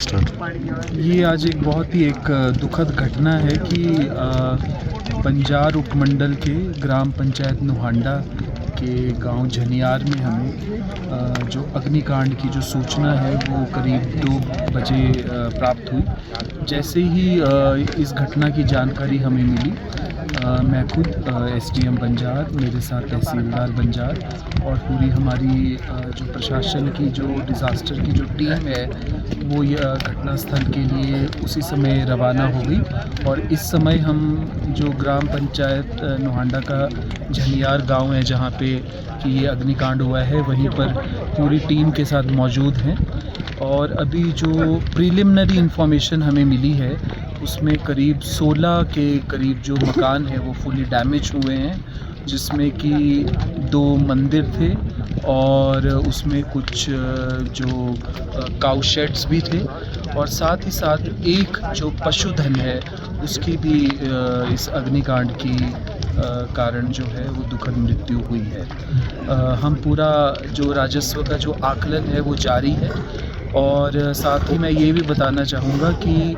Start. ये आज एक बहुत ही एक दुखद घटना है कि बंजार उपमंडल के ग्राम पंचायत नोहांडा के गांव झनियार में हमें जो अग्निकांड की जो सूचना है वो करीब 2 बजे प्राप्त हुई। जैसे ही इस घटना की जानकारी हमें मिली, मैं खुद एसडीएम बंजार, मेरे साथ तहसीलदार बंजार और पूरी हमारी जो प्रशासन की जो डिज़ास्टर की जो टीम है वो घटनास्थल के लिए उसी समय रवाना हो गई। और इस समय हम जो ग्राम पंचायत नोहांडा का झनियार गांव है जहां पे कि ये अग्निकांड हुआ है, वहीं पर पूरी टीम के साथ मौजूद हैं। और अभी जो प्रीलिमिनरी इन्फॉर्मेशन हमें मिली है उसमें करीब 16 के करीब जो मकान है वो फुली डैमेज हुए हैं, जिसमें कि 2 मंदिर थे और उसमें कुछ जो काऊ शेड्स भी थे, और साथ ही साथ एक जो पशुधन है उसकी भी इस अग्निकांड की कारण जो है वो दुखद मृत्यु हुई है। हम पूरा जो राजस्व का जो आकलन है वो जारी है, और साथ ही मैं ये भी बताना चाहूँगा कि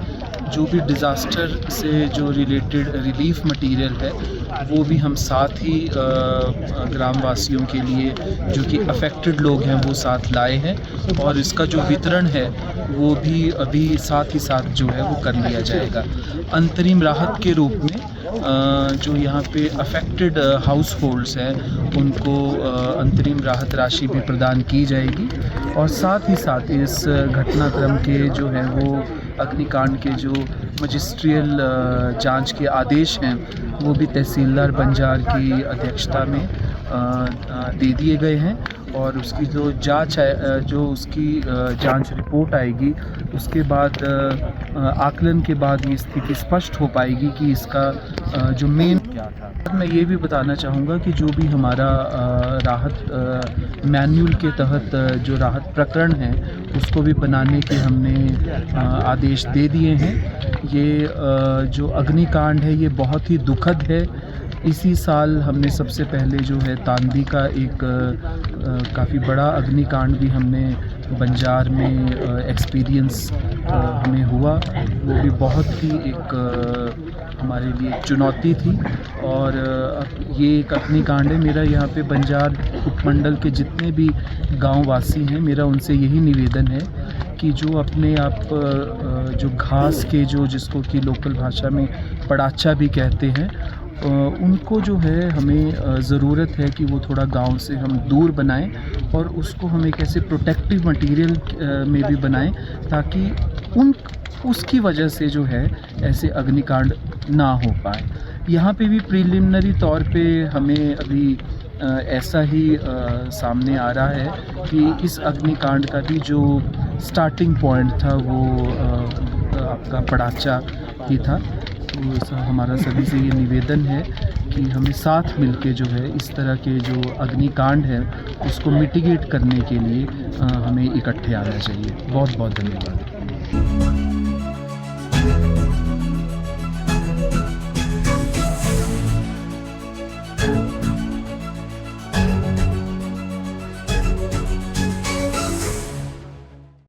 जो भी डिज़ास्टर से जो रिलेटेड रिलीफ मटेरियल है वो भी हम साथ ही ग्रामवासियों के लिए जो कि अफेक्टेड लोग हैं वो साथ लाए हैं, और इसका जो वितरण है वो भी अभी साथ ही साथ जो है वो कर लिया जाएगा। अंतरिम राहत के रूप में जो यहाँ पे अफेक्टेड हाउस होल्ड्स हैं उनको अंतरिम राहत राशि भी प्रदान की जाएगी, और साथ ही साथ इस घटनाक्रम के जो है वो अग्निकांड के जो मजिस्ट्रियल जांच के आदेश हैं वो भी तहसीलदार बंजार की अध्यक्षता में दे दिए गए हैं, और उसकी जो जांच है, जो उसकी जांच रिपोर्ट आएगी उसके बाद आकलन के बाद ये स्थिति स्पष्ट हो पाएगी कि इसका जो मेन क्या था। मैं ये भी बताना चाहूँगा कि जो भी हमारा राहत मैनुअल के तहत जो राहत प्रकरण है उसको भी बनाने के हमने आदेश दे दिए हैं। ये जो अग्निकांड है ये बहुत ही दुखद है। इसी साल हमने सबसे पहले जो है तांदी का एक काफ़ी बड़ा अग्निकांड भी हमने बंजार में एक्सपीरियंस हमें हुआ, वो भी बहुत ही एक हमारे लिए एक चुनौती थी। और ये एक अग्निकांड है। मेरा यहाँ पे बंजार उपमंडल के जितने भी गाँव वासी हैं, मेरा उनसे यही निवेदन है कि जो अपने आप जो घास के जो जिसको कि लोकल भाषा में पड़ाचा भी कहते हैं, उनको जो है हमें ज़रूरत है कि वो थोड़ा गांव से हम दूर बनाएं, और उसको हम एक ऐसे प्रोटेक्टिव मटेरियल में भी बनाएं ताकि उसकी वजह से जो है ऐसे अग्निकांड ना हो पाए। यहाँ पे भी प्रीलिमिनरी तौर पे हमें अभी ऐसा ही सामने आ रहा है कि इस अग्निकांड का भी जो स्टार्टिंग पॉइंट था वो आपका पड़ाचा ही था। तो हमारा सभी से ये निवेदन है कि हमें साथ मिलके जो है इस तरह के जो अग्निकांड है उसको मिटिगेट करने के लिए हमें इकट्ठे आना चाहिए। बहुत बहुत धन्यवाद।